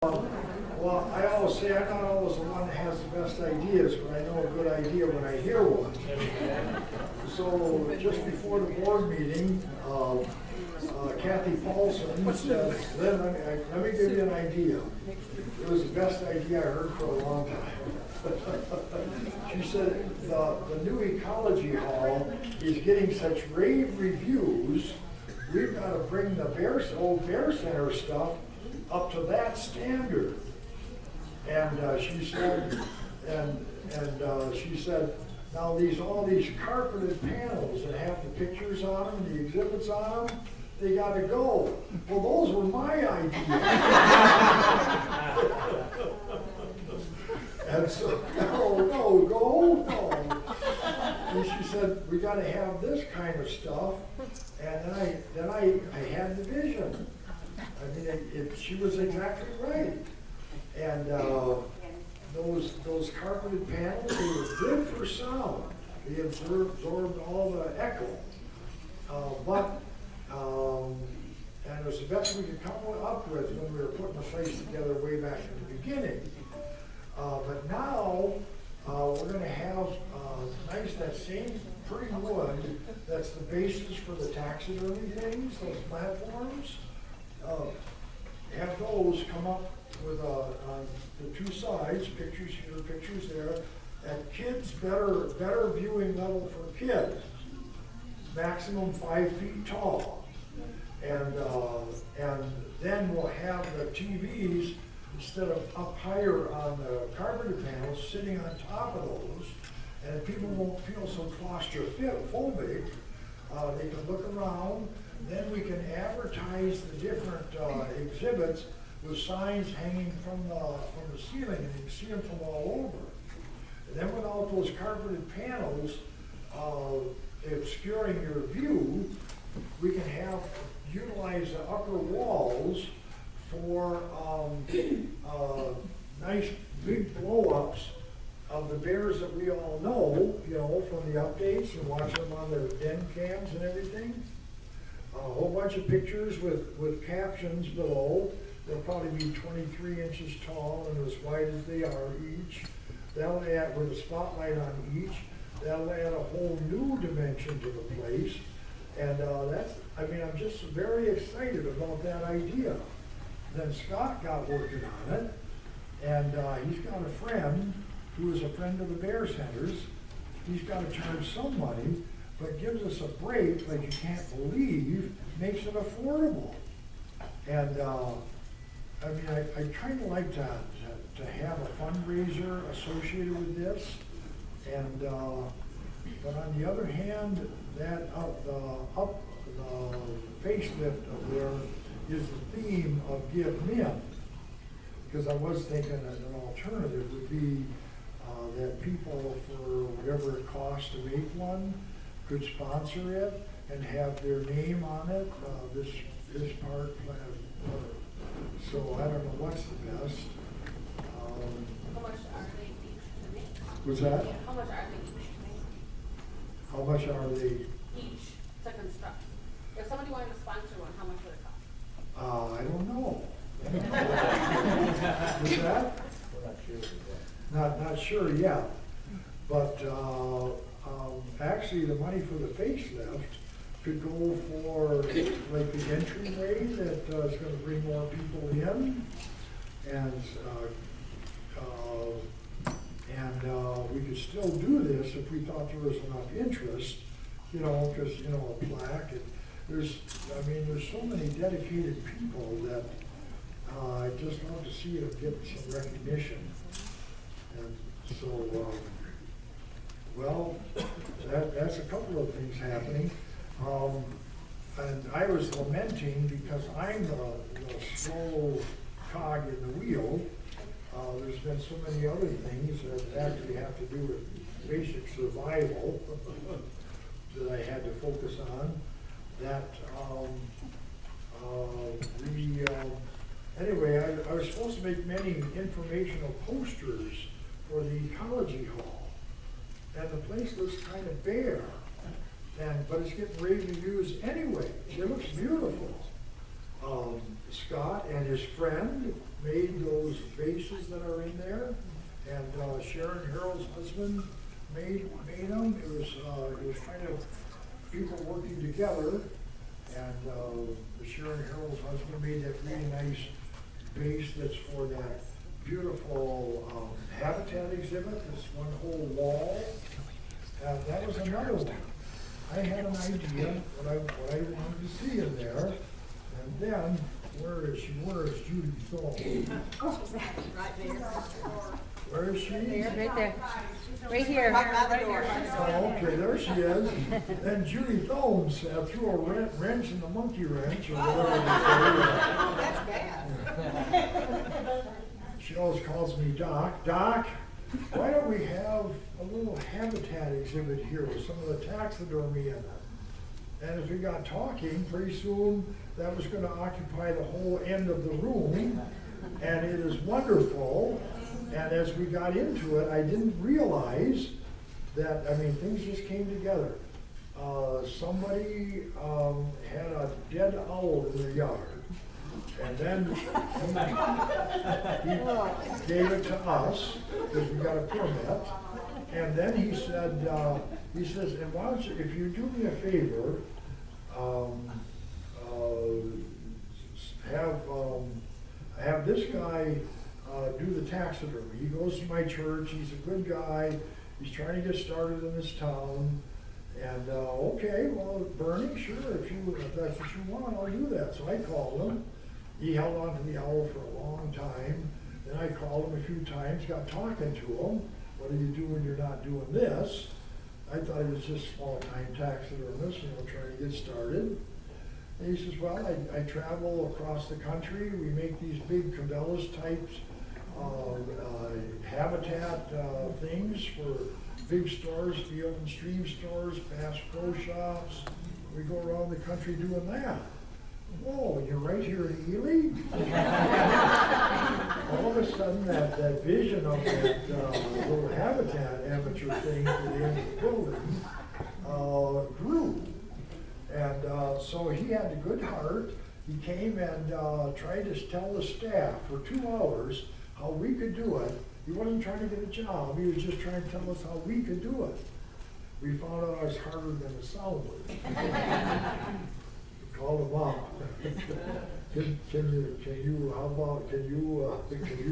Well, I always say I'm not always the one that has the best ideas, but I know a good idea when I hear one. So just before the board meeting, Kathy Paulson said, Lynn, let me give you an idea. It was the best idea I heard for a long time. She said the new ecology hall is getting such rave reviews, we've got to bring the old Bear Center stuff up to that standard. And she said, she said, now all these carpeted panels that have the pictures on them, the exhibits on them, they got to go. Well, those were my ideas. And so, no. And she said, we got to have this kind of stuff. And then I had the vision. I mean, she was exactly right. And those carpeted panels, they were good for sound. They absorbed all the echo. And it was the best we could come up with when we were putting the place together way back in the beginning. But now we're going to have that same pretty wood that's the basis for the taxidermy things, those platforms. Have those come up with on the two sides, pictures here, pictures there, at kids better viewing level for kids, maximum 5 feet tall, and then we'll have the TVs instead of up higher on the carpeted panels, sitting on top of those, and people won't feel so claustrophobic. They can look around. Then we can advertise the different exhibits with signs hanging from the ceiling, and you can see them from all over. And then without those carpeted panels obscuring your view, we can utilize the upper walls for nice big blow-ups of the bears that we all know, from the updates and watch them on their den cams and everything. A whole bunch of pictures with captions below. They'll probably be 23 inches tall and as wide as they are each. That'll add, with a spotlight on each, that'll add a whole new dimension to the place. And I'm just very excited about that idea. Then Scott got working on it, and he's got a friend who is a friend of the Bear Centers. He's got to charge some money, but gives us a break like you can't believe, makes it affordable. And I kind of like to have a fundraiser associated with this. And but on the other hand, that the facelift of there is the theme of Give Min. Because I was thinking that an alternative would be that people, for whatever it costs to make one, could sponsor it and have their name on it, this part. So I don't know what's the best. How much are they each to make? What's that? How much are they each to make? How much are they? Each to construct. If somebody wanted to sponsor one, how much would it cost? I don't know. What's that? We're not sure yet. Not sure yet. But actually, the money for the facelift could go for like the entryway that is going to bring more people in, and we could still do this if we thought there was enough interest, because a plaque. And there's so many dedicated people that I just love to see it get some recognition. And so, that's a couple of things happening. And I was lamenting because I'm the slow cog in the wheel. There's been so many other things that actually have to do with basic survival that I had to focus on. Anyway, I was supposed to make many informational posters for the ecology hall, and the place looks kind of bare. But it's getting rave reviews anyway. It looks beautiful. Scott and his friend made those bases that are in there, and Sharon Harold's husband made them. It was kind of people working together, and Sharon Harold's husband made that really nice base that's for that beautiful habitat exhibit, this one whole wall. And that was another one. I had an idea what I wanted to see in there, and then where is she? Where is Judy Thorne? Right there. Where is she? There, right there. Right here. Right by the door. Oh, okay, there she is. Then Judy Thomes threw a wrench in the monkey wrench. Or whatever. That's bad. She always calls me Doc. Doc, why don't we have a little habitat exhibit here with some of the taxidermy in it? And as we got talking, pretty soon that was going to occupy the whole end of the room. And it is wonderful. And as we got into it, I didn't realize that, I mean, things just came together. Somebody had a dead owl in their yard. And then he gave it to us because we got a permit. And then he said, and why don't you, if you do me a favor, have this guy do the taxidermy. He goes to my church. He's a good guy. He's trying to get started in this town. And okay, well, Bernie, sure, if that's what you want, I'll do that. So I called him. He held on to the owl for a long time. Then I called him a few times, got talking to him. What do you do when you're not doing this? I thought he was just small-time taxidermist, trying to get started. And he says, well, I travel across the country. We make these big Cabela's types habitat things for big stores, Field and Stream stores, Bass Pro Shops. We go around the country doing that. Whoa, you're right here in Ely? All of a sudden, that vision of that little habitat amateur thing for the end of the building grew. And so he had a good heart. He came and tried to tell the staff for 2 hours how we could do it. He wasn't trying to get a job. He was just trying to tell us how we could do it. We found out it was harder than it sounded. Called him up. Can you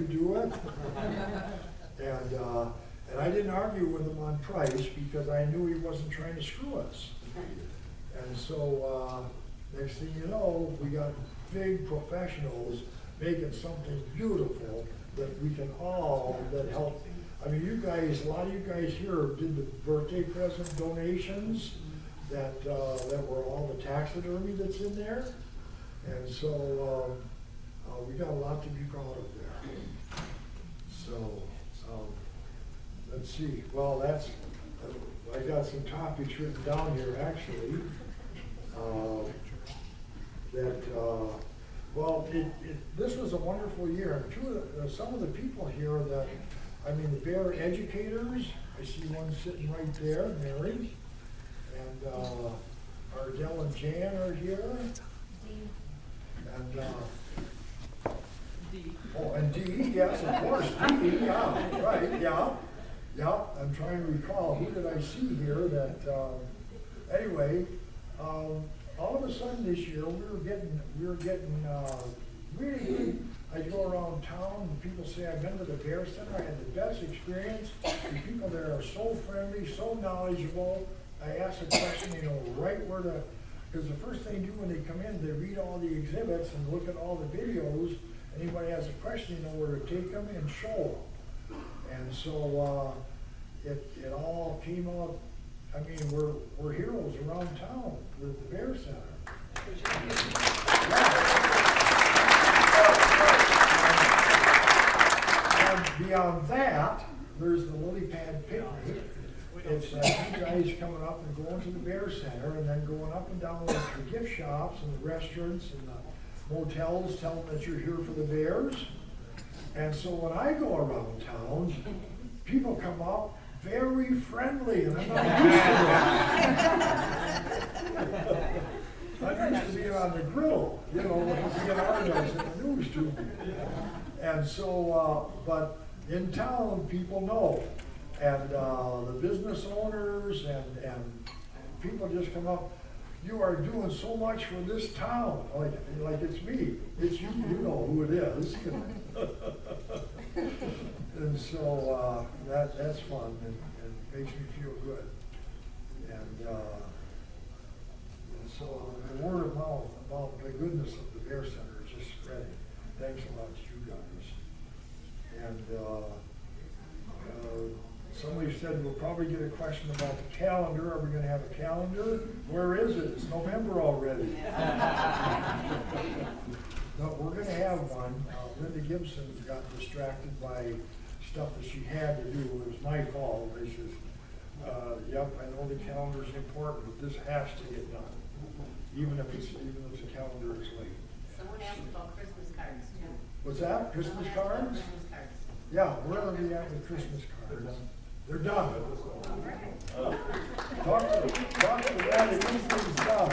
do it? And I didn't argue with him on price because I knew he wasn't trying to screw us. And so next thing you know, we got big professionals making something beautiful that we can all, that help. I mean, you guys, a lot of you guys here did the birthday present donations that were all the taxidermy that's in there. And so we got a lot to be proud of there. So let's see. Well, I got some topics written down here actually. This was a wonderful year. Some of the people here that, I mean, the bear educators, I see one sitting right there, Mary. And Ardell and Jan are here. And and Dee, yes, of course, Dee, yeah, right, yeah. I'm trying to recall, who did I see here that, anyway, all of a sudden this year, we were getting really good. I go around town and people say, I've been to the Bear Center, I had the best experience. The people there are so friendly, so knowledgeable. I ask a question, right where to, because the first thing they do when they come in, they read all the exhibits and look at all the videos. Anybody has a question, you know where to take them and show them. And so it all came out. I mean, we're heroes around town with the Bear Center. And beyond that, there's the lily pad picnic. It's you guys coming up and going to the Bear Center and then going up and down the gift shops and the restaurants and the motels telling that you're here for the Bears. And so when I go around town, people come up very friendly, and I'm not used to that. I'm used to being on the grill, you know, when we get our guys in the news too. And so, but in town, people know. And the business owners and people just come up, you are doing so much for this town. Like it's me. It's you, you know who it is. And so that's fun and makes me feel good. And so the word of mouth about the goodness of the Bear Center is just spreading. Thanks a lot to you guys. And somebody said we'll probably get a question about the calendar. Are we going to have a calendar? Where is it? It's November already. No, we're going to have one. Linda Gibson got distracted by stuff that she had to do. It was my fault. They says, yep, I know the calendar's important, but this has to get done, even if the calendar is late. Someone asked about Christmas cards too. What's that? Christmas cards? Christmas cards. Yeah, where are we at with Christmas cards? They're done. Talk to the guy that gets things done.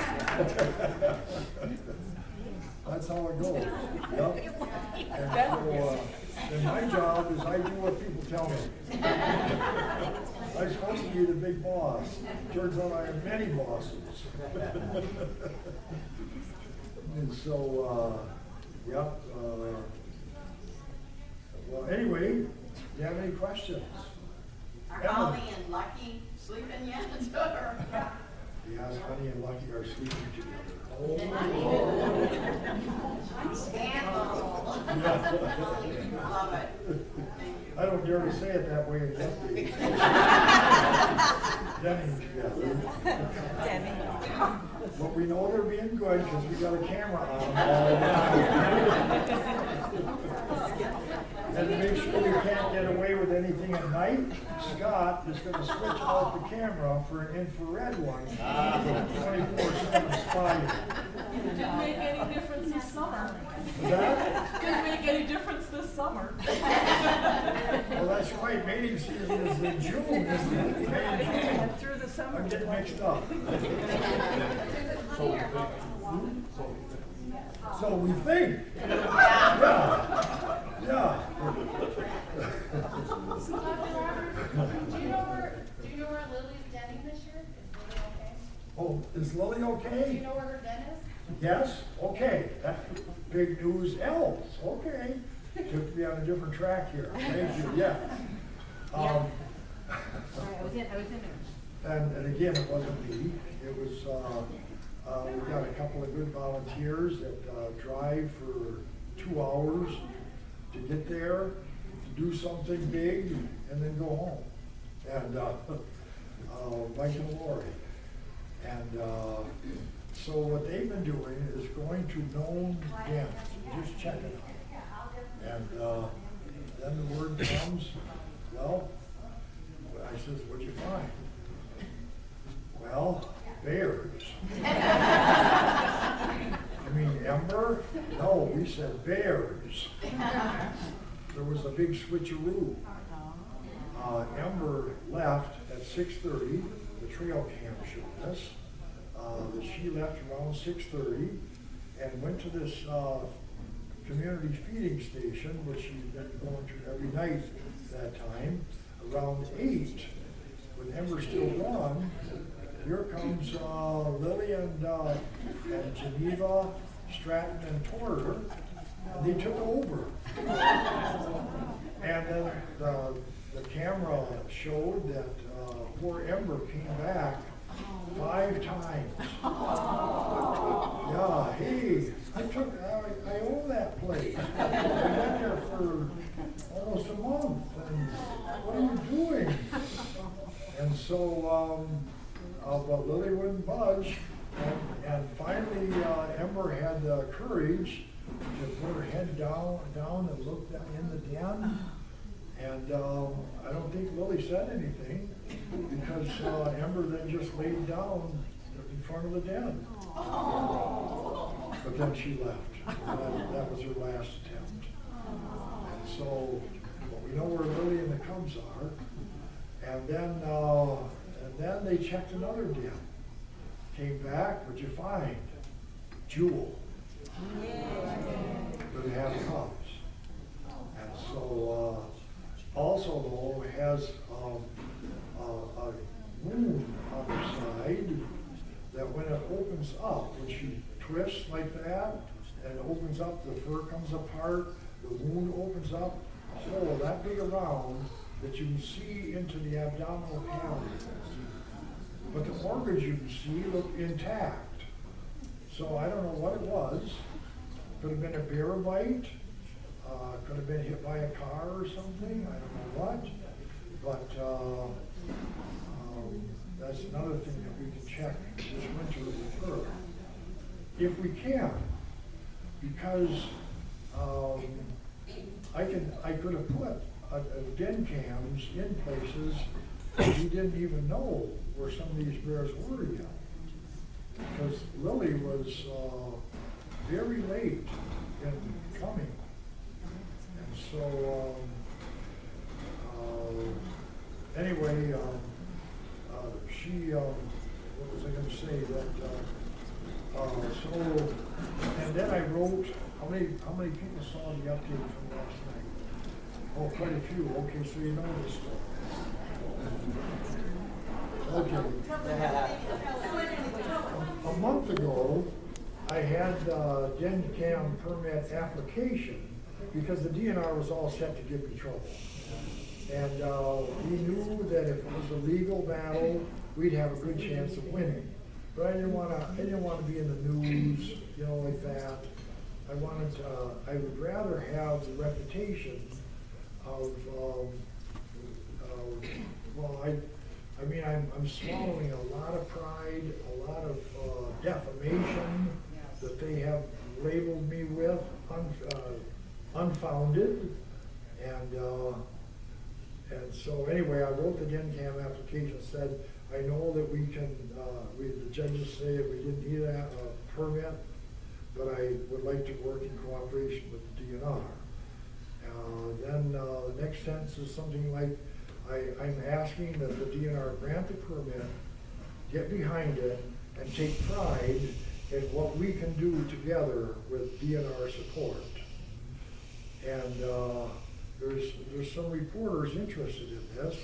That's how it goes. Yep. And so, and my job is I do what people tell me. I'm supposed to be the big boss. Turns out I have many bosses. And so, yep. Well, anyway, do you have any questions? Are Holly and Lucky sleeping yet? Yes, Honey and Lucky are sleeping together. Scandal. Yeah. Love it. I don't dare to say it that way in Denny's together. But we know they're being good because we got a camera on them all the time. And to make sure we can't get away with anything at night, Scott is going to switch off the camera for an infrared one. 24/7 spy. Didn't make any difference this summer. Is that? Didn't make any difference this summer. Well, that's right. Mating season is in June, isn't it? May and June. Through the summer. I'm getting mixed up. So we think. Yeah. Yeah. Do you know where Lily's denning this year? Is Lily okay? Oh, is Lily Do you okay? know where her den is? Yes? Okay. That's big news. Elves. Okay. Took me on a different track here. Thank you. Yeah. I was in there. And again, it wasn't me. It was, we got a couple of good volunteers that drive for 2 hours to get there, to do something big, and then go home. And Mike and Lori. And so what they've been doing is going to known dens, just checking them. And then the word comes, well, I says, what'd you find? Well, bears. I mean, Ember? No, we said bears. There was a big switcheroo. Ember left at 6:30. The trail cam showed us that she left around 6:30 and went to this community feeding station, which she's been going to every night that time, around 8. With Ember still gone, here comes Lily and Geneva, Stratton, and Porter, and they took over. And then the camera showed that poor Ember came back 5 times. Yeah, hey, I own that place. I've been there for almost a month, and what are you doing? And so, but Lily wouldn't budge, and finally Ember had the courage to put her head down and look in the den. And I don't think Lily said anything because Ember then just laid down in front of the den. But then she left. That was her last attempt. And so, but we know where Lily and the Cubs are. And then they checked another den. Came back, what'd you find? jewel that have cubs. And so, also though, has a wound on the side that when it opens up, when she twists like that, and it opens up, the fur comes apart, the wound opens up, a hole that big around that you can see into the abdominal cavity. But the organs you can see look intact. So I don't know what it was. Could have been a bear bite, could have been hit by a car or something, I don't know what. But that's another thing that we can check this winter with her. If we can, because I could have put den cams in places that we didn't even know where some of these bears were yet. Because Lily was very late in coming. And so, anyway, she, what was I gonna say, that, so, and then I wrote, how many people saw the update from last night? Oh, quite a few, okay, so you know this story. Okay. A month ago, I had the den cam permit application because the DNR was all set to give me trouble. And we knew that if it was a legal battle, we'd have a good chance of winning. But I didn't want to be in the news, you know, like that. I would rather have the reputation of, well, I'm swallowing a lot of pride, a lot of defamation that they have labeled me with, unfounded, and so anyway, I wrote the den cam application, said, I know that we can, the judges say that we didn't need a permit, but I would like to work in cooperation with the DNR. Then the next sentence is something like, I'm asking that the DNR grant the permit, get behind it, and take pride in what we can do together with DNR support. And there's some reporters interested in this,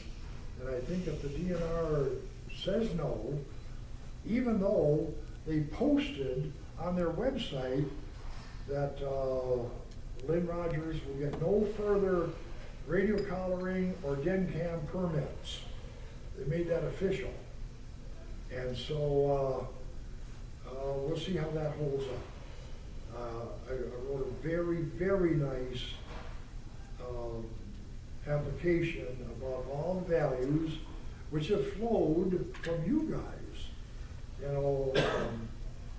and I think if the DNR says no, even though they posted on their website that Lynn Rogers will get no further radio collaring or den cam permits. They made that official. And so we'll see how that holds up. I wrote a very, very nice application about all the values which have flowed from you guys. You know,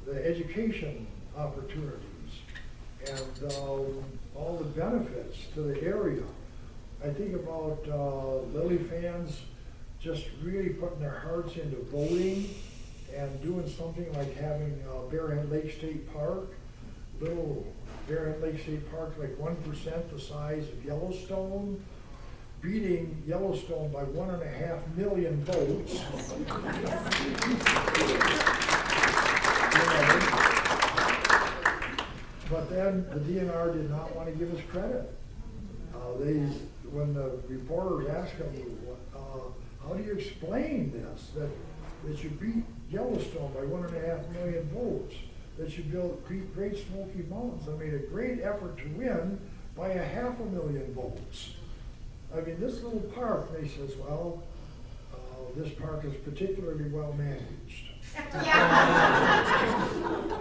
the education opportunities and all the benefits to the area. I think about Lily fans just really putting their hearts into voting and doing something like having Bearhead Lake State Park, little Bearhead Lake State Park, like 1% the size of Yellowstone, beating Yellowstone by 1.5 million votes. But then the DNR did not want to give us credit. When the reporters asked them, how do you explain this, that you beat Yellowstone by 1.5 million votes, that you beat Great Smoky Mountains, I made a great effort to win by 500,000 votes. I mean, this little park, they says, well, this park is particularly well managed.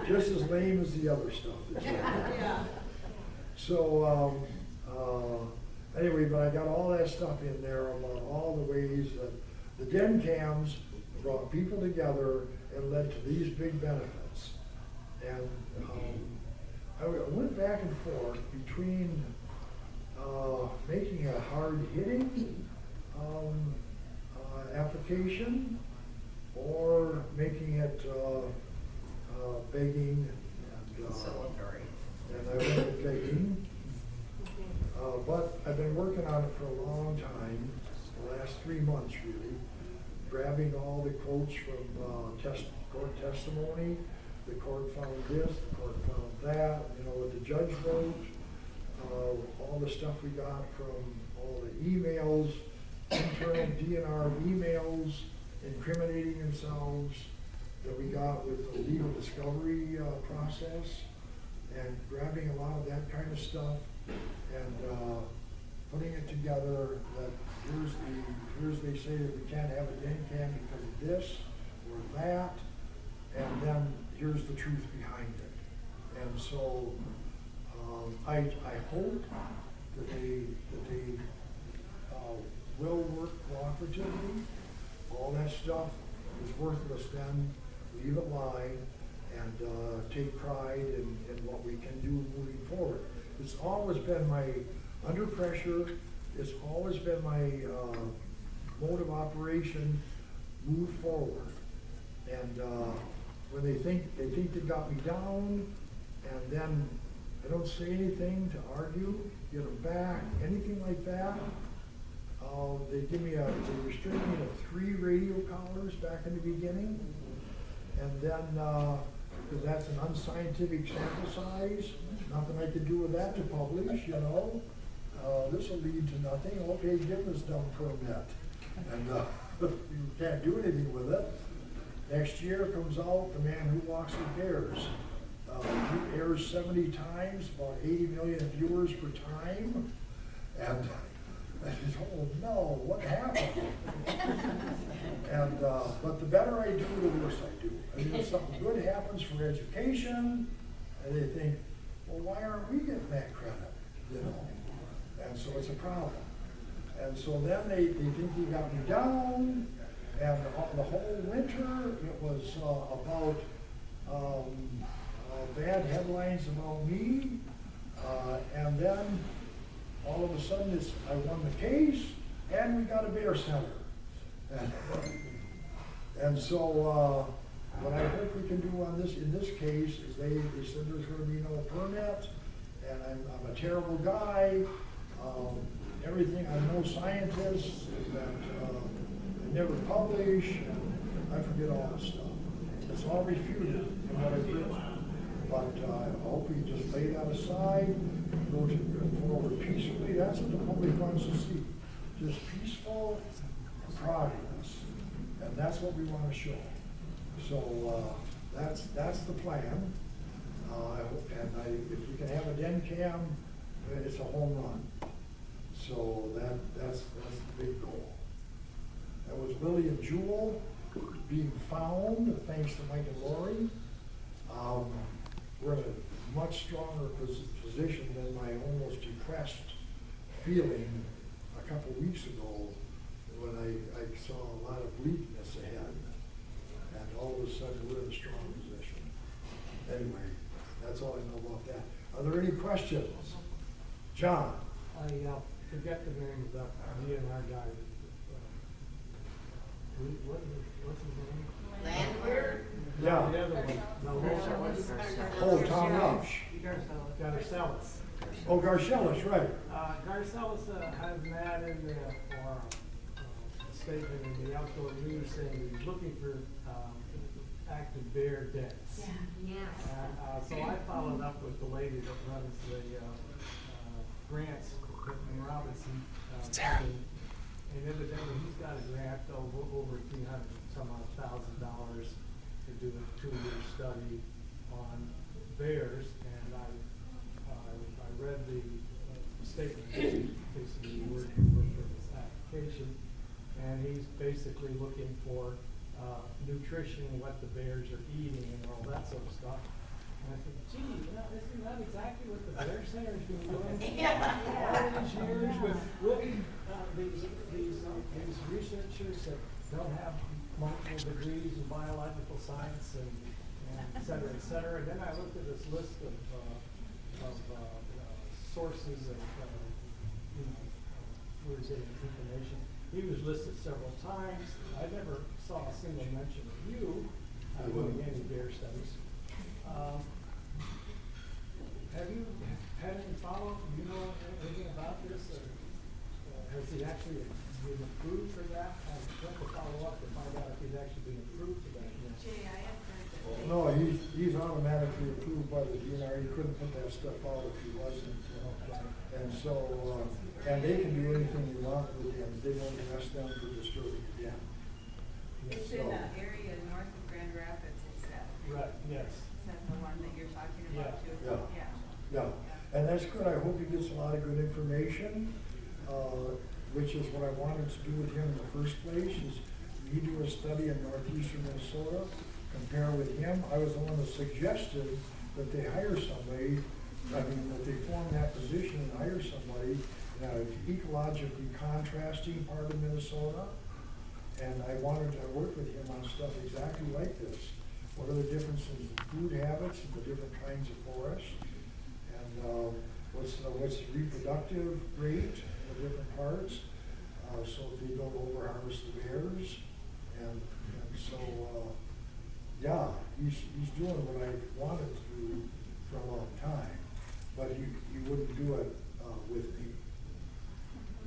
Just as lame as the other stuff. Yeah. So, anyway, but I got all that stuff in there about all the ways that the den cams brought people together and led to these big benefits. And I went back and forth between making a hard-hitting application or making it begging and Conciliatory. and I went with begging. But I've been working on it for a long time, the last 3 months really, grabbing all the quotes from court testimony, the court found this, the court found that, you know, what the judge wrote, all the stuff we got from all the emails, internal DNR emails incriminating themselves that we got with the legal discovery process, and grabbing a lot of that kind of stuff and putting it together that here's they say that we can't have a den cam because of this or that, and then here's the truth behind it. And so I hope that they will work cooperatively. All that stuff is worthless then. Leave it lie and take pride in what we can do moving forward. It's always been my, under pressure, it's always been my mode of operation, move forward. And when they think they got me down, and then I don't say anything to argue, get them back, anything like that. They restricted me to 3 radio collars back in the beginning. And then, because that's an unscientific sample size, nothing I could do with that to publish, you know. This will lead to nothing. Okay, give this dumb permit. And you can't do anything with it. Next year comes out The Man Who Walks with Bears. He airs 70 times, about 80 million viewers per time. And I said, oh no, what happened? And but the better I do, the worse I do. I mean, if something good happens for education, and they think, well, why aren't we getting that credit? You know, and so it's a problem. And so then they think he got me down, and the whole winter it was about bad headlines about me, and then all of a sudden I won the case, and we got a bear center. And so what I hope we can do on this, in this case, is they said there's going to be no permit, and I'm a terrible guy. Everything, I'm no scientist, that I never publish, and I forget all the stuff. It's all refuted in what I've written. But I hope we just lay that aside, go forward peacefully. That's what the public wants to see. Just peaceful progress. And that's what we want to show. So that's the plan. If you can have a den cam, it's a home run. So that's the big goal. That was Lily and Jewel being found, thanks to Mike and Lori. We're in a much stronger position than my almost depressed feeling a couple weeks ago when I saw a lot of bleakness ahead. And all of a sudden, we're in a strong position. Anyway, that's all I know about that. Are there any questions? John? I forget the name of that DNR guy. What's his name? Landwehr? Yeah. The other one. No, Oh, Tom Rush. Garcelis. Oh, Garcelis, right. Garcelis has an ad in there for a statement in the outdoor news saying he's looking for active bear dens. Yeah. And so I followed up with the lady that runs the grants, Whitman Robinson. And evidently he's got a grant over $300,000 to do a 2-year study on bears, and I read the statement, basically word for this application, and he's basically looking for nutrition, what the bears are eating, and all that sort of stuff. And I said, gee, isn't that exactly what the Bear Center's been doing all these years with these researchers that don't have multiple degrees in biological science and et cetera, et cetera. And then I looked at this list of sources of where he's getting information. He was listed several times. I never saw a single mention of you doing any bear studies. Have you had any follow-up? Do you know anything about this? Or, has he actually been approved for that? I have to follow up to find out if he's actually been approved for that. Jay, I have heard that No, he's automatically approved by the DNR. He couldn't put that stuff out if he wasn't. And so, and they can do anything they want with them. They won't arrest them for disturbing the dam. It's in the area north of Grand Rapids, is that? Right, yes. Is that the one that you're talking about too? Yeah. Yeah, and that's good. I hope he gets a lot of good information, which is what I wanted to do with him in the first place, is me do a study in northeastern Minnesota, compare with him. I was the one that suggested that they hire somebody, that they form that position and hire somebody in an ecologically contrasting part of Minnesota. And I wanted to work with him on stuff exactly like this. What are the differences in food habits and the different kinds of forests? And what's the reproductive rate in the different parts, so they don't over-harvest the bears. And so, yeah, he's doing what I wanted to do for a long time, but he wouldn't do it with me.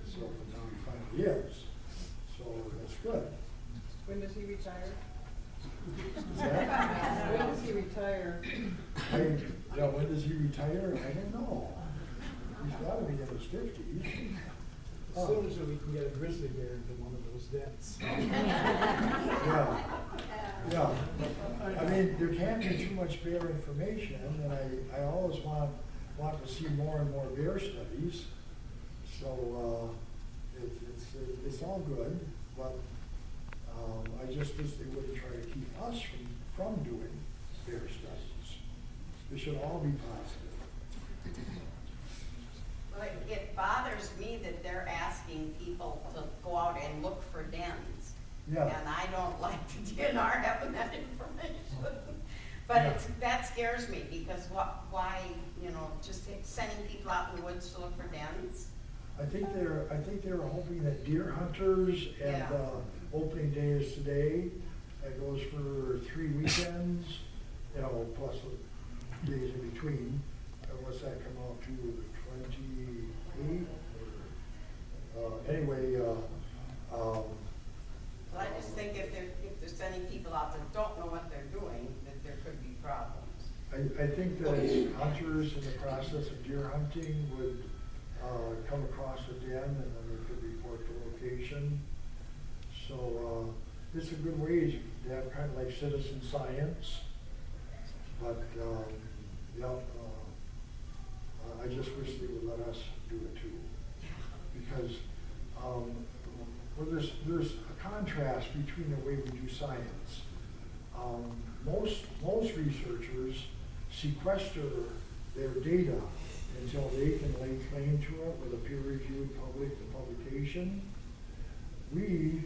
So now he finally is, so that's good. When does he retire? Is that- When does he retire? When does he retire? I don't know. He's gotta be in his 50s. As soon as we can get a grizzly bear into one of those dens. Yeah. I mean, there can't be too much bear information, and I always want to see more and more bear studies. So, it's all good, but, I just wish they wouldn't try to keep us from doing bear studies. It should all be positive. Well, it bothers me that they're asking people to go out and look for dens. Yeah. And I don't like the DNR having that information. But that scares me, because why, just sending people out in the woods to look for dens? I think they were hoping that deer hunters and, Yeah. opening day is today. It goes for 3 weekends, plus the days in between. What's that come out to, the 28th? Anyway, Well, I just think if they're sending people out that don't know what they're doing, that there could be problems. I think that hunters in the process of deer hunting would come across a den, and then they could report the location. So it's a good way to have kind of like citizen science. But I just wish they would let us do it too, because there's a contrast between the way we do science. Most researchers sequester their data until they can lay claim to it with a peer-reviewed publication. We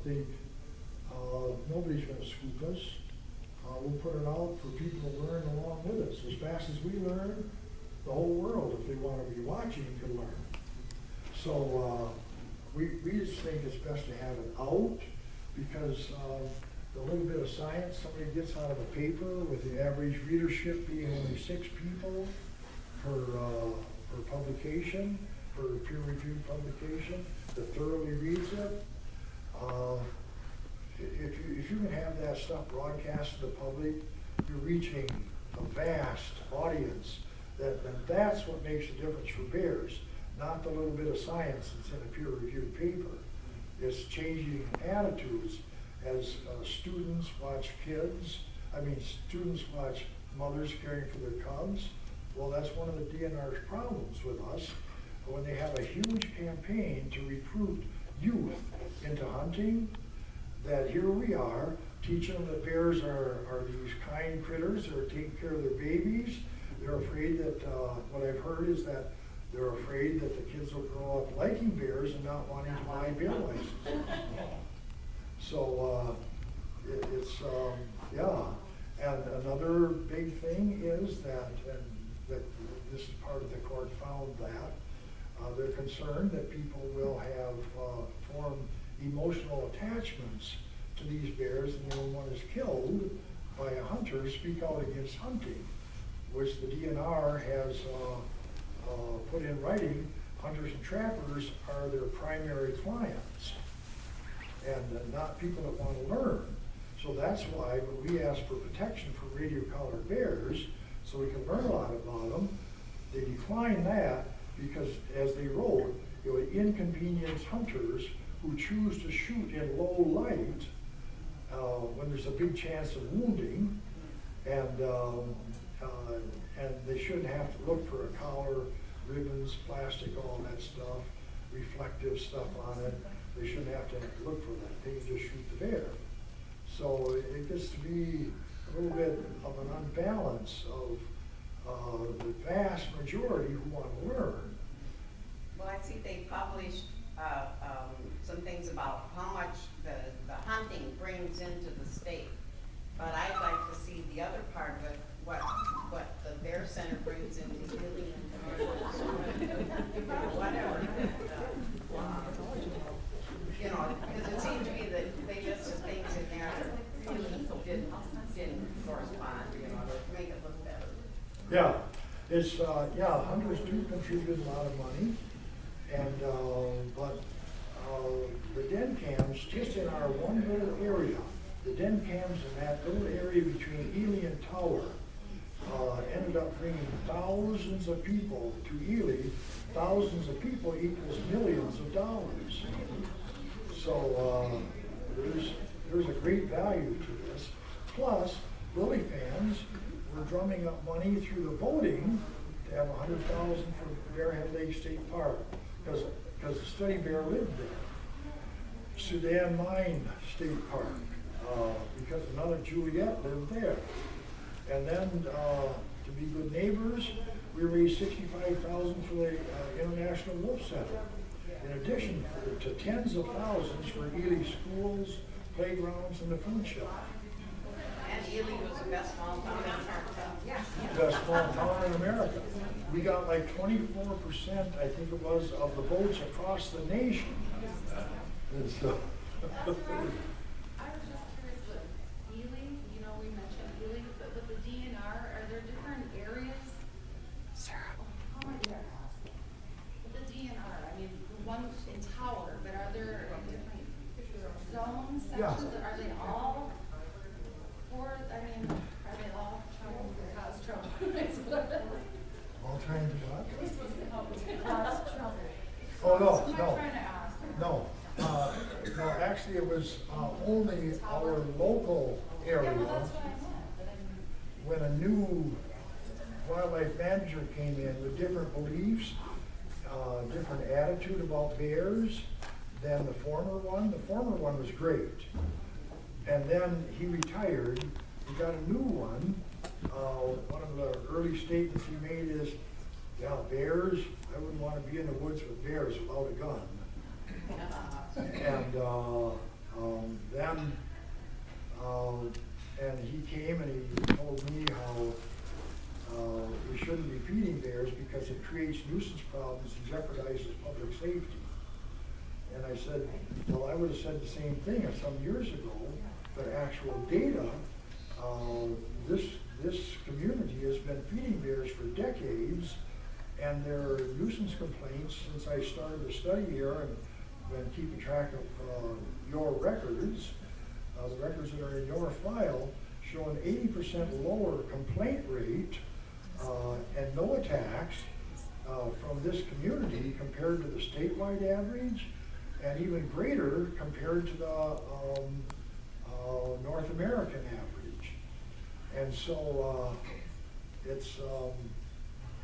think nobody's going to scoop us. We'll put it out for people to learn along with us. As fast as we learn, the whole world, if they want to be watching, can learn. So we just think it's best to have it out, because the little bit of science somebody gets out of a paper, with the average readership being only 6 people per publication, per peer-reviewed publication, that thoroughly reads it. If you can have that stuff broadcast to the public, you're reaching a vast audience. That's what makes the difference for bears, not the little bit of science that's in a peer-reviewed paper. It's changing attitudes as students watch students watch mothers caring for their cubs. Well, that's one of the DNR's problems with us, when they have a huge campaign to recruit youth into hunting, that here we are teaching them that bears are these kind critters that are taking care of their babies. They're afraid that, what I've heard is that they're afraid that the kids will grow up liking bears and not wanting to buy bear licenses. So, and another big thing is that this part of the court found that they're concerned that people will have formed emotional attachments to these bears, and when one is killed by a hunter, speak out against hunting, which the DNR has put in writing. Hunters and trappers are their primary clients, and not people that want to learn. So that's why when we asked for protection for radio-collared bears, so we can learn a lot about them, they declined that because, as they wrote, it would inconvenience hunters who choose to shoot in low light when there's a big chance of wounding, and they shouldn't have to look for a collar, ribbons, plastic, all that stuff, reflective stuff on it. They shouldn't have to look for that. They can just shoot the bear. So it gets to be a little bit of an unbalance of the vast majority who want to learn. Well, I see they published, some things about how much the hunting brings into the state. But I'd like to see the other part of it, what the Bear Center brings into Ely and whatever. You know, because it seems to me that they listed things in there that really didn't correspond, you know, to make it look better. Yeah, it's, hunters do contribute a lot of money, and, but the den cams, just in our one little area, the den cams in that little area between Ely and Tower, ended up bringing thousands of people to Ely. Thousands of people equals millions of dollars. So there's a great value to this. Plus, Lily fans were drumming up money through the voting to have $100,000 for Bearhead Lake State Park, because the study bear lived there. Sudan Mine State Park, because another Juliet lived there. And then, to be good neighbors, we raised $65,000 for the International Wolf Center. In addition to tens of thousands for Ely schools, playgrounds, and the food shop. And Ely was the best small town in America. Best small town in America. We got like 24%, I think it was, of the votes across the nation. And so. That's right. I was just curious with Ely, you know, we mentioned Ely, but with the DNR, are there different areas? Sarah. Oh my God. With the DNR, I mean, the one in Tower, but are there different zones, sections, Yeah. are they all are they all trying to cause trouble? All trying to what? We're supposed to help cause trouble. Oh, no, So I'm no. trying to ask. No, no, actually it was only our local area. Yeah, well, that's what I meant, but I mean. When a new wildlife manager came in with different beliefs, different attitude about bears than the former one. The former one was great. And then he retired, we got a new one. One of the early statements he made is, yeah, bears, I wouldn't want to be in the woods with bears without a gun. And he came and he told me how we shouldn't be feeding bears because it creates nuisance problems and jeopardizes public safety. And I said, well, I would have said the same thing some years ago, but actual data, this community has been feeding bears for decades, and there are nuisance complaints since I started the study here and been keeping track of your records, the records that are in your file, showing 80% lower complaint rate and no attacks from this community compared to the statewide average, and even greater compared to the North American average. And so it's,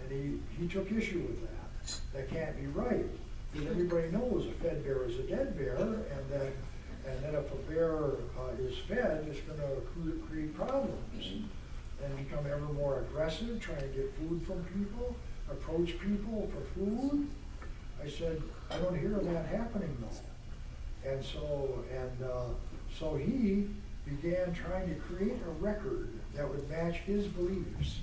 and he took issue with that. That can't be right. Because everybody knows a fed bear is a dead bear, and that if a bear is fed, it's going to create problems and become ever more aggressive, trying to get food from people, approach people for food. I said, I don't hear that happening though. And so he began trying to create a record that would match his beliefs.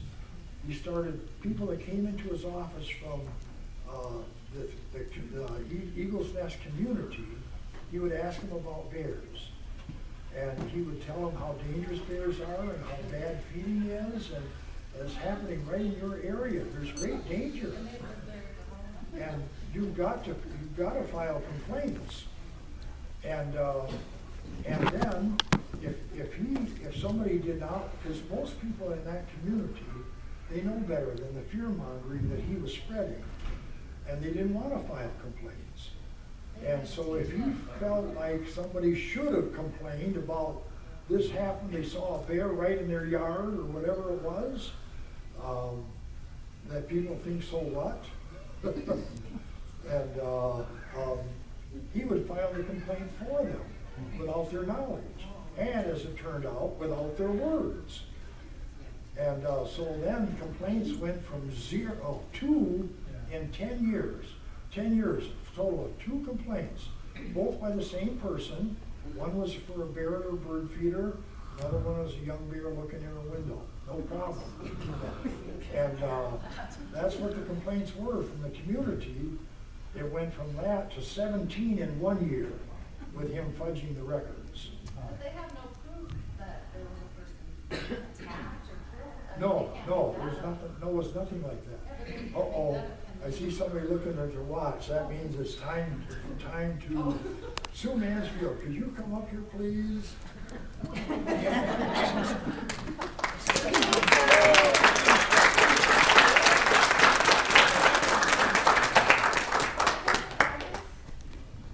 He started, people that came into his office from the Eagle's Nest community, he would ask them about bears. And he would tell them how dangerous bears are and how bad feeding is, and it's happening right in your area. There's great danger. And you've got to file complaints. And then if somebody did not, because most people in that community, they know better than the fear mongering that he was spreading, and they didn't want to file complaints. And so if he felt like somebody should have complained about this happened, they saw a bear right in their yard or whatever it was, that people think, so what? And he would file the complaint for them without their knowledge, and as it turned out, without their words. And so then complaints went from 2 in 10 years. 10 years, a total of 2 complaints, both by the same person. One was for a bear or bird feeder, another one was a young bear looking in a window. No problem. And that's what the complaints were from the community. It went from that to 17 in 1 year with him fudging the records. But they have no proof that there was a person attacked or killed. There was nothing like that. Uh-oh, I see somebody looking at their watch. That means it's time to Sue Mansfield, could you come up here, please?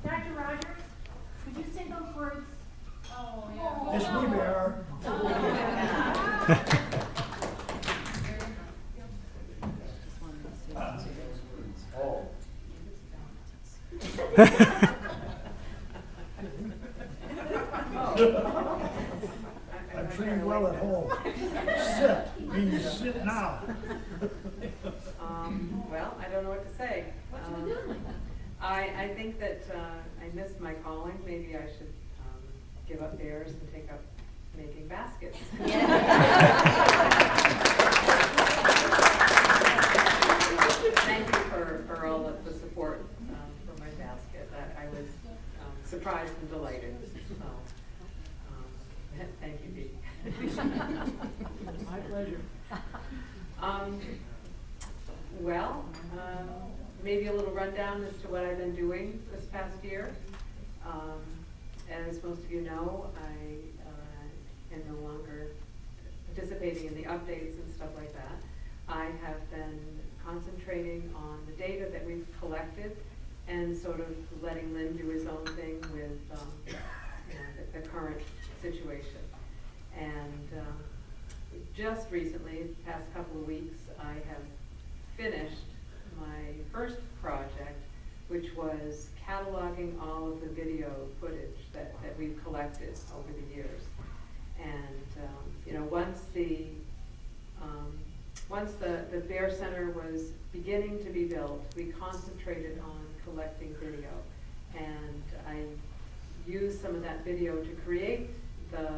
Dr. Rogers, could you say those words? Oh, yeah. It's me, Bear. Oh. I'm trained well at home. Sit, means sit now. Well, I don't know what to say. I think that I missed my calling. Maybe I should give up bears and take up making baskets. Thank you for all of the support for my basket. I was surprised and delighted. So, thank you, Dee. My pleasure. Well, maybe a little rundown as to what I've been doing this past year. As most of you know, I am no longer participating in the updates and stuff like that. I have been concentrating on the data that we've collected and sort of letting Lynn do his own thing with the current situation. And just recently, the past couple of weeks, I have finished my first project, which was cataloging all of the video footage that we've collected over the years. And once the Bear Center was beginning to be built, we concentrated on collecting video. And I used some of that video to create the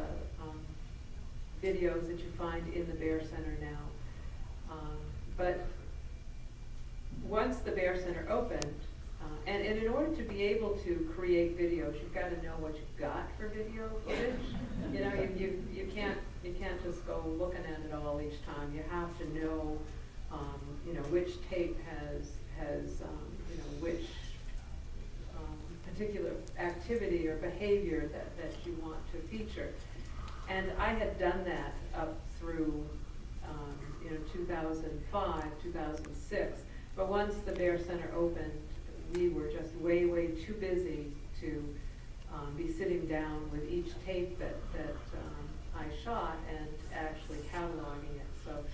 videos that you find in the Bear Center now. But once the Bear Center opened, and in order to be able to create videos, you've got to know what you've got for video footage. You can't just go looking at it all each time. You have to know, which tape has which particular activity or behavior that you want to feature. And I had done that up through 2005, 2006. But once the Bear Center opened, we were just way, way too busy to be sitting down with each tape that I shot and actually cataloging it. So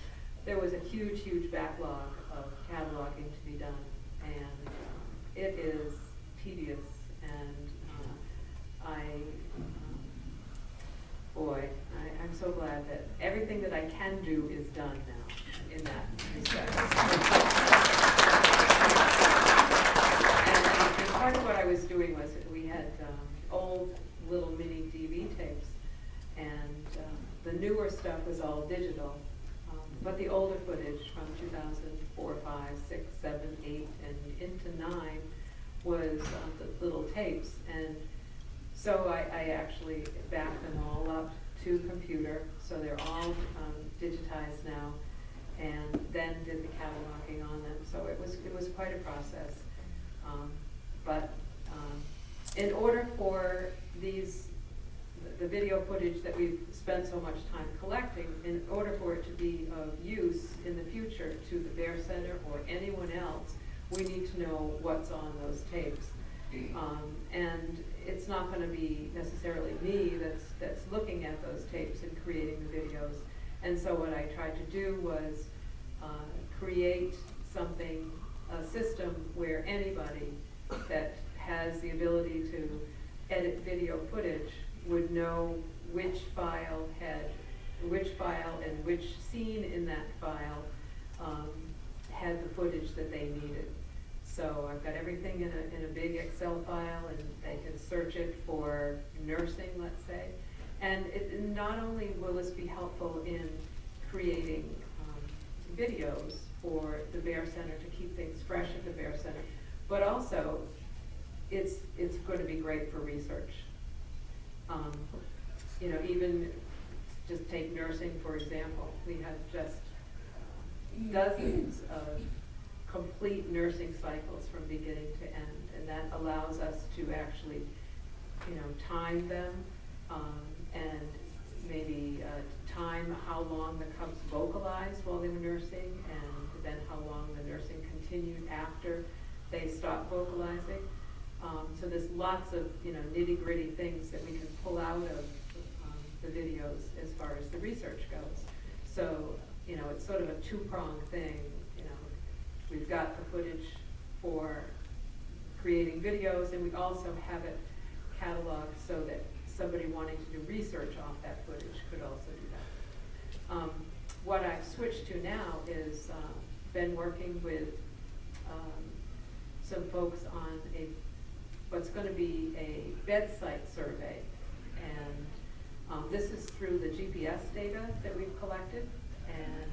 there was a huge, huge backlog of cataloging to be done. And it is tedious, and I'm so glad that everything that I can do is done now in that respect. And part of what I was doing was we had old little mini DV tapes, and the newer stuff was all digital. But the older footage from 2004, 5, 6, 7, 8, and into 9 was the little tapes. And so I actually backed them all up to computer, so they're all digitized now, and then did the cataloging on them. So it was quite a process. But in order for the video footage that we've spent so much time collecting, in order for it to be of use in the future to the Bear Center or anyone else, we need to know what's on those tapes. And it's not gonna be necessarily me that's looking at those tapes and creating the videos. And so what I tried to do was create something, a system where anybody that has the ability to edit video footage would know which file and which scene in that file had the footage that they needed. So I've got everything in a big Excel file, and they can search it for nursing, let's say. And not only will this be helpful in creating videos for the Bear Center to keep things fresh at the Bear Center, but also it's going to be great for research. You know, even just take nursing, for example. We have just dozens of complete nursing cycles from beginning to end, and that allows us to actually, you know, time them, and maybe time how long the cubs vocalized while they were nursing, and then how long the nursing continued after they stopped vocalizing. So there's lots of, you know, nitty-gritty things that we can pull out of the videos as far as the research goes. So, you know, it's sort of a two-pronged thing. You know, we've got the footage for creating videos, and we also have it cataloged so that somebody wanting to do research off that footage could also do that. What I've switched to now is been working with some folks on what's going to be a bedside survey, and this is through the GPS data that we've collected. And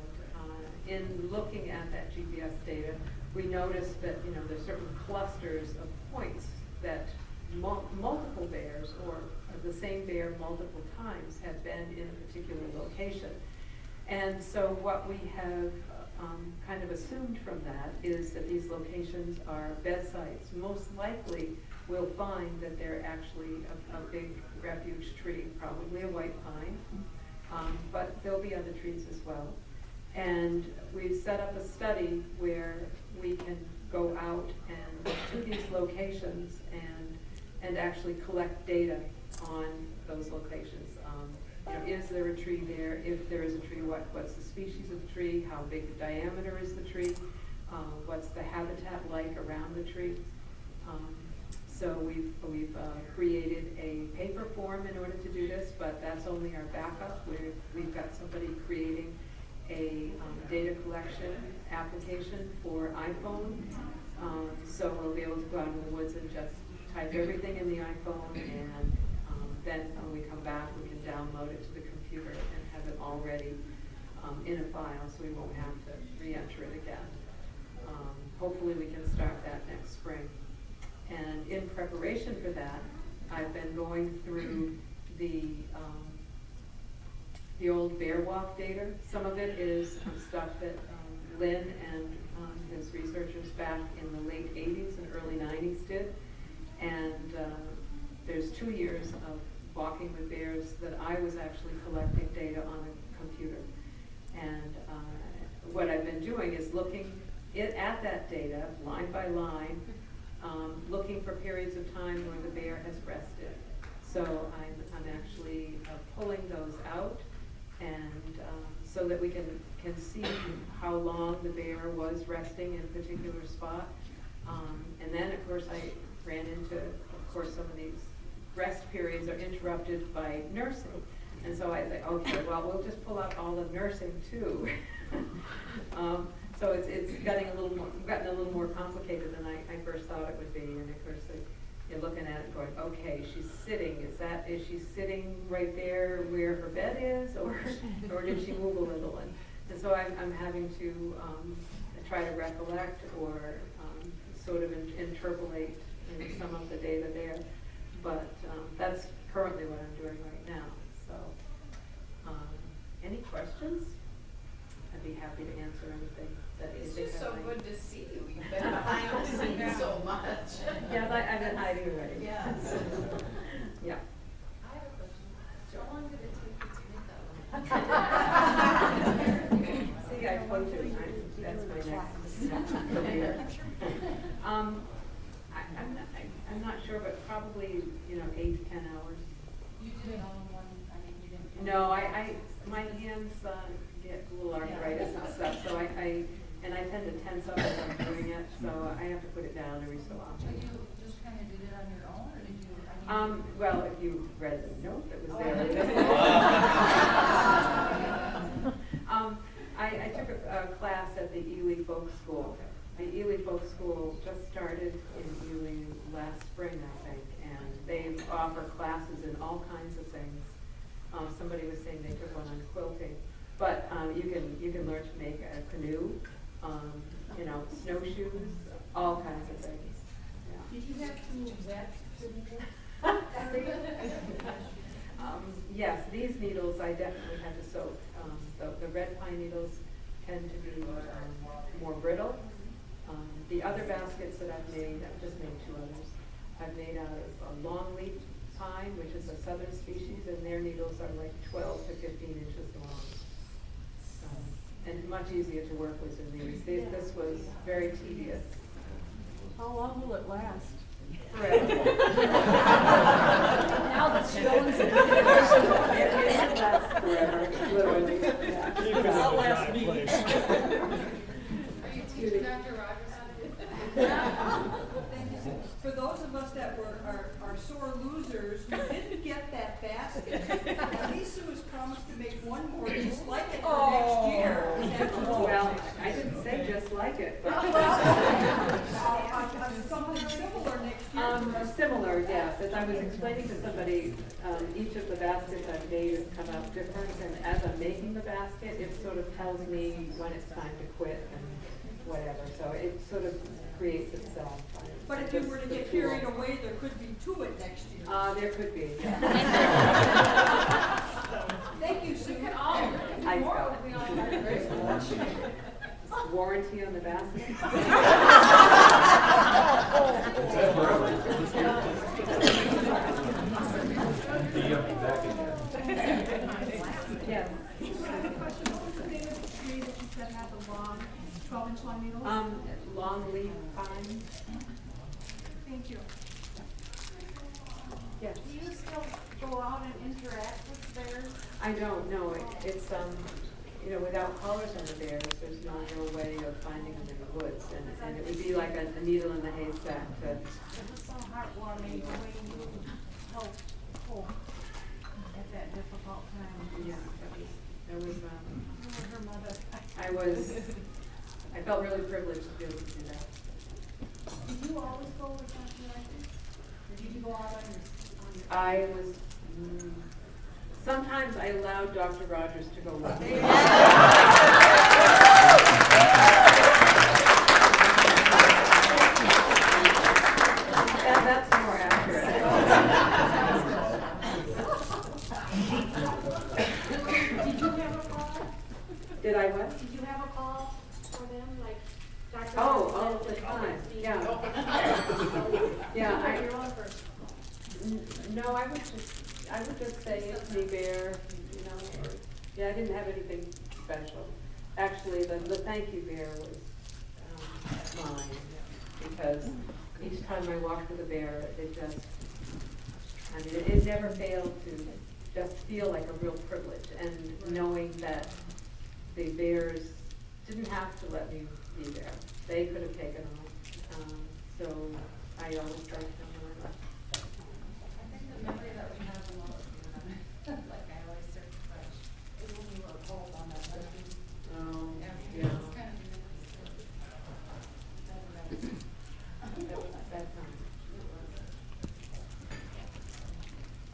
in looking at that GPS data, we noticed that, you know, there's certain clusters of points that multiple bears, or the same bear multiple times, have been in a particular location. And so what we have kind of assumed from that is that these locations are bedsites. Most likely we'll find that they're actually a big refuge tree, probably a white pine, but there'll be other trees as well. And we've set up a study where we can go out and to these locations and actually collect data on those locations. You know, is there a tree there? If there is a tree, what's the species of the tree? How big the diameter is the tree? What's the habitat like around the tree? So we've created a paper form in order to do this, but that's only our backup. We've got somebody creating a data collection application for iPhone. So we'll be able to go out in the woods and just type everything in the iPhone, and then when we come back, we can download it to the computer and have it already in a file, so we won't have to re-enter it again. Hopefully we can start that next spring. And in preparation for that, I've been going through the old Bear Walk data. Some of it is stuff that Lynn and his researchers back in the late 80s and early 90s did. And there's 2 years of walking with bears that I was actually collecting data on a computer. And what I've been doing is looking at that data line by line, looking for periods of time where the bear has rested. So I'm actually pulling those out, and so that we can see how long the bear was resting in a particular spot. And then, of course, I ran into, of course, some of these rest periods are interrupted by nursing. And so I think, okay, well, we'll just pull out all the nursing too. So it's gotten a little more complicated than I first thought it would be. And of course, you're looking at it going, okay, she's sitting. Is she sitting right there where her bed is, or did she move a little? And so I'm having to try to recollect or sort of interpolate some of the data there. But that's currently what I'm doing right now. So, any questions? I'd be happy to answer anything that you It's think just I so might. good to see you. You've been behind the scenes so much. Yes, I've been hiding already. Yes. Yeah. I have a question. I'm not sure, but probably, 8 to 10 hours. You did it all in one, I mean, you didn't. No, my hands get a little arthritis and stuff, so I tend to tense up as I'm doing it, so I have to put it down every so But often. you just kind of did it on your own, or did you, I mean? Well, if you read the note that was Oh, there. I did. I took a class at the Ely Folk School. The Ely Folk School just started in Ely last spring, I think, and they offer classes in all kinds of things. Somebody was saying they took one on quilting, but you can learn to make a canoe, snowshoes, all kinds of things. Yeah. Did you have to vet the needle? Yes, these needles I definitely had to soak. The red pine needles tend to be more brittle. The other baskets that I've just made 2 others. I've made out of longleaf pine, which is a southern species, and their needles are like 12 to 15 inches long. And much easier to work with than these. This was very tedious. How long will it last? Forever. Now that she owns it. It lasts forever, literally. Yeah. Keep it in a dry place. Are you teaching Dr. Rogers how to do it? Thank you. For those of us that are sore losers who didn't get that basket, at least Sue has promised to make one more just like it for next year. Is that cool? Well, I didn't say just like it, but. Something similar next year. for us. Similar, yes. As I was explaining to somebody, each of the baskets I've made have come out different, and as I'm making the basket, it sort of tells me when it's time to quit and whatever, so it sort of creates itself. But if you were to get carried away, there could be 2 it next year. There could be. Thank you, Sue. We could all, I more know. would be all right. Warranty on the basket? Yes. I have a question. What was the name of the tree that you said had the long, 12-inch long needles? Long leaf pine. Thank you. Yes. Do you still go out and interact with bears? I don't know. It's without collars on the bears, there's no real way of finding them in the woods, and it would be like a needle in the haystack to. It was so heartwarming the way you helped hope at that difficult time. Yeah, there was. You were her mother. I felt really privileged to be able to do that. Did you always go with Dr. Rogers? Or did you go out on your I was. Sometimes I allowed Dr. Rogers to go with me. That's more accurate. Did you have a call? Did I what? Did you have a call for them, like Dr. Oh, Rogers all said the that time, it's being- yeah. You Yeah, had your own person. No, I would just say it's me, bear, yeah, I didn't have anything special. Actually, the thank you bear was, mine, because each time I walked with a bear, it never failed to just feel like a real privilege, and knowing that the bears didn't have to let me be there. They could have taken off, so I always tried to them when I left. I think the memory that we have the most, like I always search fresh, is when you were cold on that ledge. Yeah. It's kind of That was a bad time.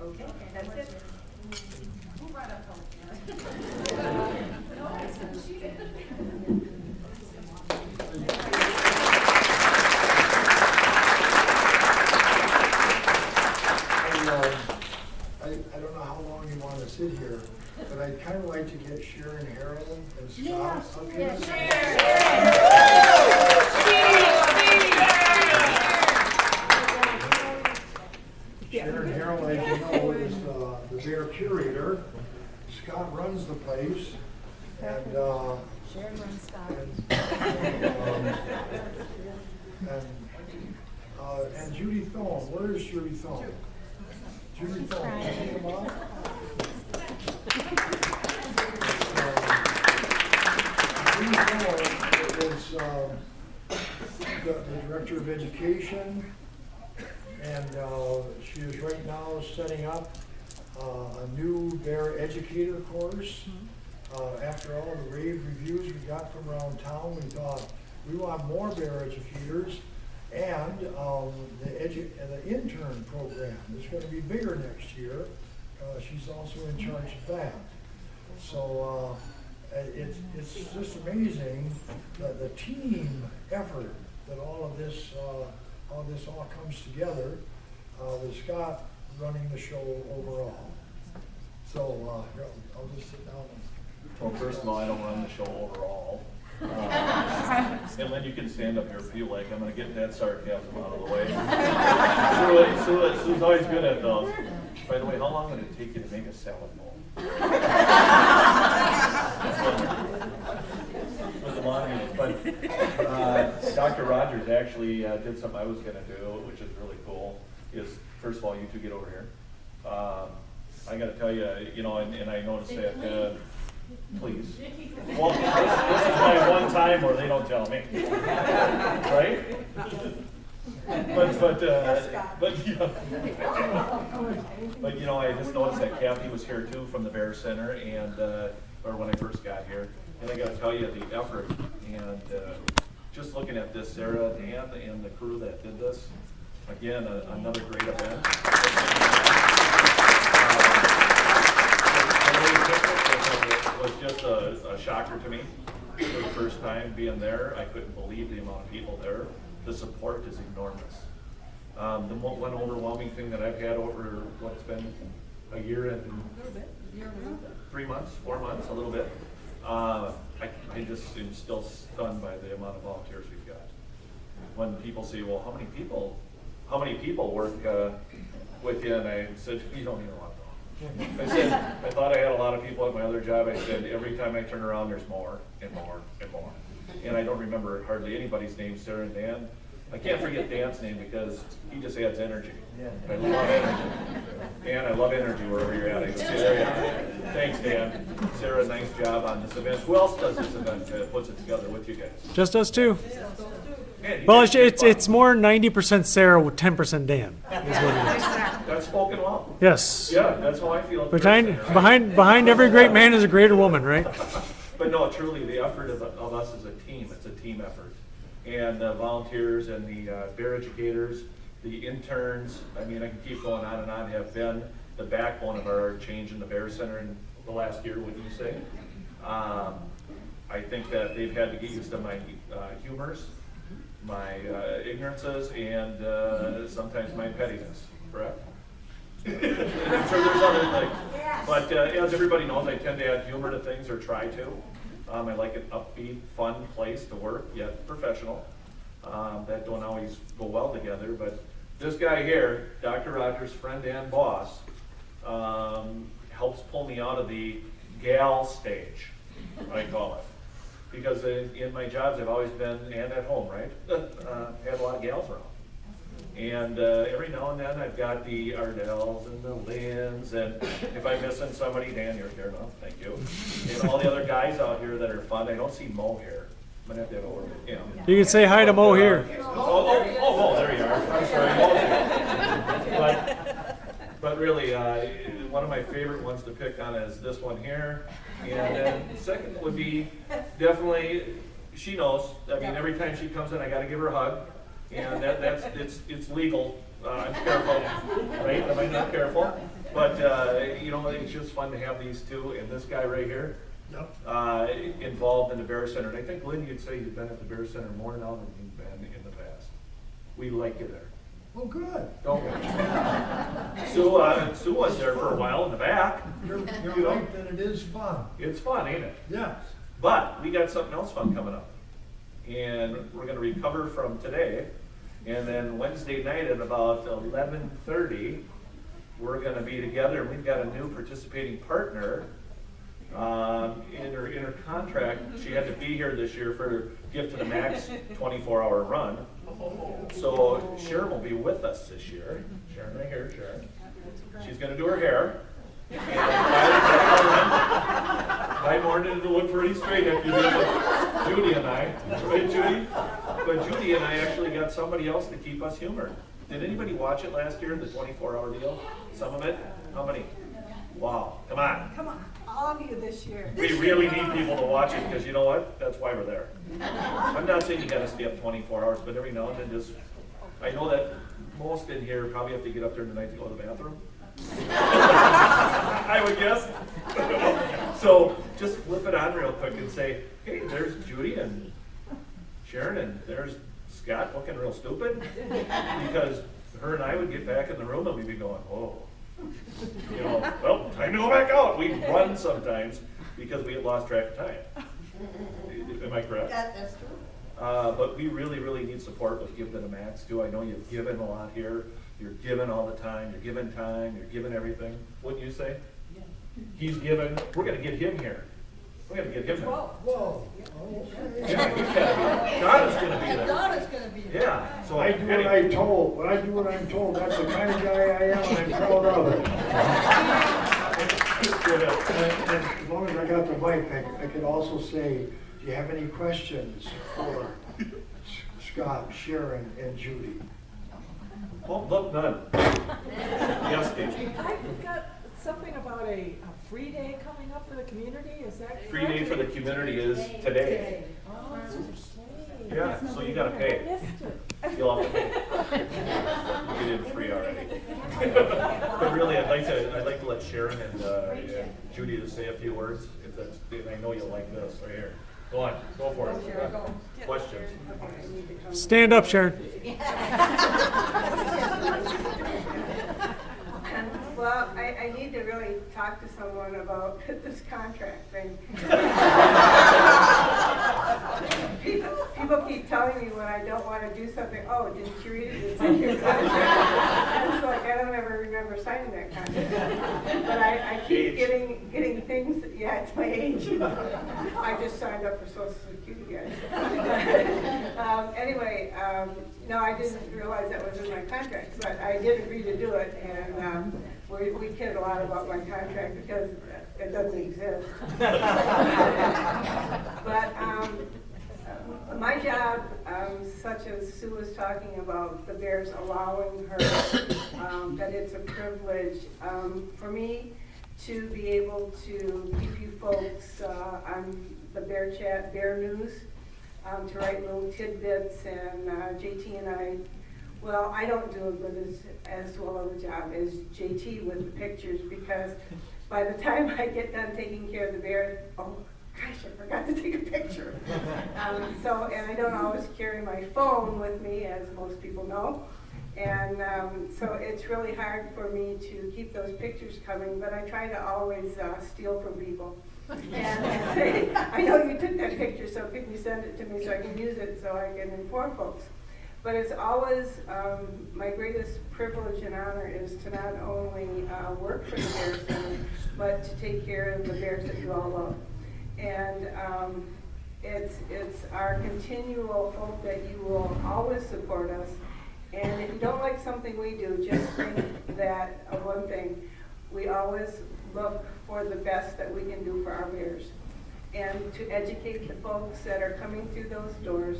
Okay, that's it. Who brought up hope? No, I said she did. I don't know how long you want to sit here, but I'd kind of like to get Sharon Harrell and Scott up here. Sharon Harrell, as you know, is the bear curator. Scott runs the place, and Sharon runs Scott. and Judy Thone. Where is Judy Thone? Judy Thone, can you come on? Judy Thone is the Director of Education, and she is right now setting up a new Bear Educator course. After all the rave reviews we got from around town, we thought we want more Bear educators, and the intern program is going to be bigger next year. She's also in charge of that. So it's just amazing the team effort that all this all comes together. With Scott running the show overall. So I'll just sit down. Well, first of all, I don't run the show overall. And Lynn, you can stand up here if you like. I'm going to get that sarcasm out of the way. Sue's always good at those. By the way, how long would it take you to make a salad bowl? With the laundry. But Dr. Rogers actually did something I was going to do, which is really cool. Is first of all, you two get over here. I got to tell you, and I noticed that. Please. Well, this is my one time where they don't tell me, right? But I just noticed that Kathy was here too from the Bear Center, and or when I first got here, and I got to tell you the effort and just looking at this, Sarah, Dan, and the crew that did this. Again, another great event. It was just a shocker to me for the first time being there. I couldn't believe the amount of people there. The support is enormous. The one overwhelming thing that I've had over what's been a year and 3 months, 4 months, a little bit. I just am still stunned by the amount of volunteers we've got. When people say, "Well, how many people work with you?" and I said, "You don't need a lot." I said, I thought I had a lot of people at my other job. I said, every time I turn around, there's more and more and more. And I don't remember hardly anybody's name, Sarah and Dan. I can't forget Dan's name because he just adds energy. I love energy. Dan, I love energy wherever you're at. I go, there you are. Thanks, Dan. Sarah, nice job on this event. Who else does this event, puts it together with you guys? Just us two. Man, Well, it's more 90% Sarah with 10% Dan. Is what it is. That's spoken well. Yes. Yeah, that's how I feel. Behind every great man is a greater woman, right? But no, truly, the effort of us as a team, it's a team effort. And the volunteers and the Bear educators, the interns, I mean, I can keep going on and on, have been the backbone of our change in the Bear Center in the last year, wouldn't you say? I think that they've had to get used to my humors, my ignorances, and sometimes my pettiness, correct? I'm sure there's other things. But as everybody knows, I tend to add humor to things, or try to. I like an upbeat, fun place to work, yet professional. That don't always go well together, but this guy here, Dr. Rogers' friend and boss, helps pull me out of the gal stage, I call it. Because in my jobs, I've always been, and at home, right, had a lot of gals around. And every now and then I've got the Ardells and the Lynn's, and if I'm missing somebody, Dan, you're here now, thank you. And all the other guys out here that are fun. I don't see Mo here. I'm gonna have to have a word with him. You can say hi to Mo here. Oh, there you are. I'm sorry. But really, one of my favorite ones to pick on is this one here. And then the second would be definitely, she knows. I mean, every time she comes in, I gotta give her a hug. And it's legal. I'm careful, right? Am I not careful? But it's just fun to have these two and this guy right here involved in the Bear Center. And I think, Lynn, you'd say you've been at the Bear Center more now than you've been in the past. We like you there. Well, good. Don't we? Sue was there for a while in the back. You're right that it is fun. It's fun, ain't it? Yes. But we got something else fun coming up. And we're going to recover from today. And then Wednesday night at about 11:30, we're going to be together. We've got a new participating partner. In her contract, she had to be here this year for Gift to the Max 24-hour run. So Sharon will be with us this year. Sharon right here, Sharon. She's gonna do her hair. And by morning it'll look pretty straight if you do it with Judy and I. Right, Judy? But Judy and I actually got somebody else to keep us humored. Did anybody watch it last year, the 24-hour deal? Some of it? How many? Wow, come on. Come on, all of you this year. We really need people to watch it, because you know what? That's why we're there. I'm not saying you gotta stay up 24 hours, but every now and then just, I know that most in here probably have to get up there tonight to go to the bathroom. I would guess. So just flip it on real quick and say, hey, there's Judy and Sharon, and there's Scott looking real stupid. Because her and I would get back in the room and we'd be going, oh. You know, well, time to go back out. We'd run sometimes because we had lost track of time. Am I correct? That's true. But we really, really need support with Give to the Max too. I know you've given a lot here. You're giving all the time. You're giving time. You're giving everything. Wouldn't you say? Yeah. He's given. We're going to get him here. We're going to get him here. Whoa. Okay. Yeah, he's got to be. Donna's going to be And there. Donna's gonna be there. Yeah. So I do what I'm told. When I do what I'm told, that's the kind of guy I am, and I'm proud of it. And as long as I got the mic, I could also say, do you have any questions for Scott, Sharon, and Judy? Oh, look, none. Yes, Dave. I've got something about a free day coming up for the community, is that correct? Free day for the community is today. Oh, it's a shame. Yeah, so you got to I pay. missed it. You'll have to pay. You did free already. But really, I'd like to let Sharon and Judy to say a few words. If that's, and I know you'll like this right here. Go on, go for it. Questions? Stand up, Sharon. Well, I need to really talk to someone about this contract thing. People keep telling me when I don't want to do something, oh, didn't you read it? It's in your contract. And it's like, I don't ever remember signing that contract. But I keep getting things, yeah, it's my age. I just signed up for Social Security, guys. Anyway, no, I didn't realize that was in my contract, but I did agree to do it, and we kid a lot about my contract because it doesn't exist. But my job, such as Sue was talking about, the Bears allowing her, that it's a privilege for me to be able to keep you folks on the Bear Chat, Bear News, to write little tidbits, and JT and I, well, I don't do it, but as well of a job as JT with the pictures, because by the time I get done taking care of the bear, oh gosh, I forgot to take a picture. And I don't always carry my phone with me, as most people know. And so it's really hard for me to keep those pictures coming, but I try to always steal from people. And say, I know you took that picture, so can you send it to me so I can use it so I can inform folks. But it's always my greatest privilege and honor is to not only work for the Bear Center, but to take care of the bears that you all love. And it's our continual hope that you will always support us. And if you don't like something we do, just think that of one thing. We always look for the best that we can do for our bears. And to educate the folks that are coming through those doors,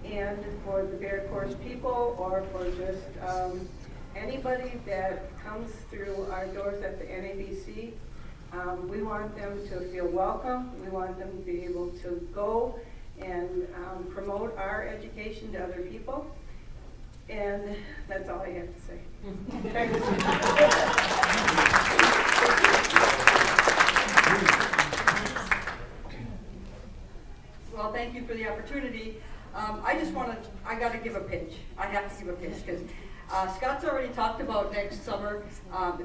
and for the Bear Course people, or for just anybody that comes through our doors at the NABC, we want them to feel welcome. We want them to be able to go and promote our education to other people. And that's all I have to say. Thanks. Well, thank you for the opportunity. I got to give a pitch. I have to give a pitch because Scott's already talked about next summer.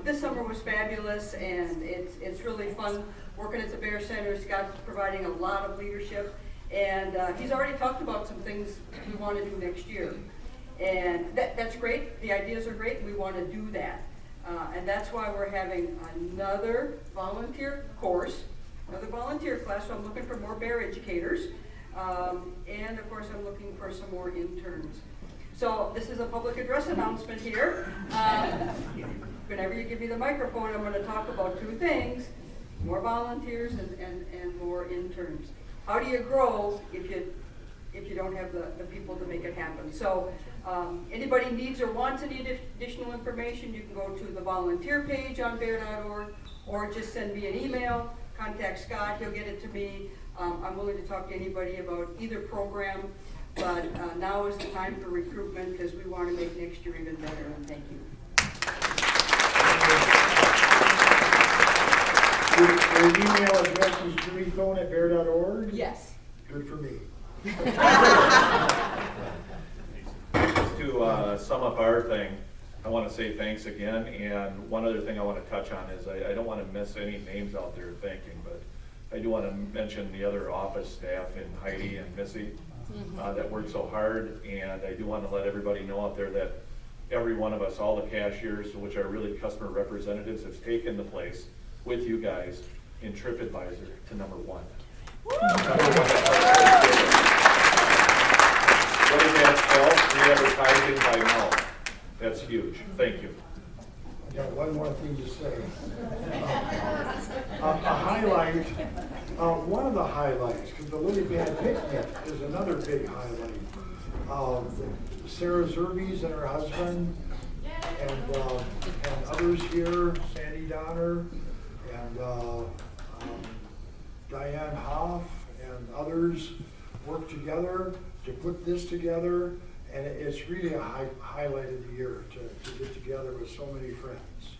This summer was fabulous, and it's really fun working at the Bear Center. Scott's providing a lot of leadership, and he's already talked about some things we want to do next year. And that's great. The ideas are great, and we want to do that. And that's why we're having another volunteer course, another volunteer class. So I'm looking for more bear educators. And of course, I'm looking for some more interns. So this is a public address announcement here. Whenever you give me the microphone, I'm gonna talk about two things: more volunteers and more interns. How do you grow if you don't have the people to make it happen? So anybody needs or wants any additional information, you can go to the volunteer page on bear.org, or just send me an email, contact Scott, he'll get it to me. I'm willing to talk to anybody about either program, but now is the time for recruitment, because we want to make next year even better, and thank you. Your email address is jimmyphone@bear.org? Yes. Good for me. Just to sum up our thing, I want to say thanks again, and one other thing I want to touch on is I don't want to miss any names out there thanking, but I do want to mention the other office staff in Heidi and Missy that worked so hard, and I do want to let everybody know out there that every one of us, all the cashiers, which are really customer representatives, has taken the place with you guys in TripAdvisor to #1. What does that spell? Re-advertising by mouth. That's huge. Thank you. I got one more thing to say. A highlight, one of the highlights, because the Lily Band Picnic is another big highlight. Sarah Zerbies and her husband, and others here, Sandy Donner, and Diane Hoff, and others worked together to put this together, and it's really a highlight of the year to get together with so many friends.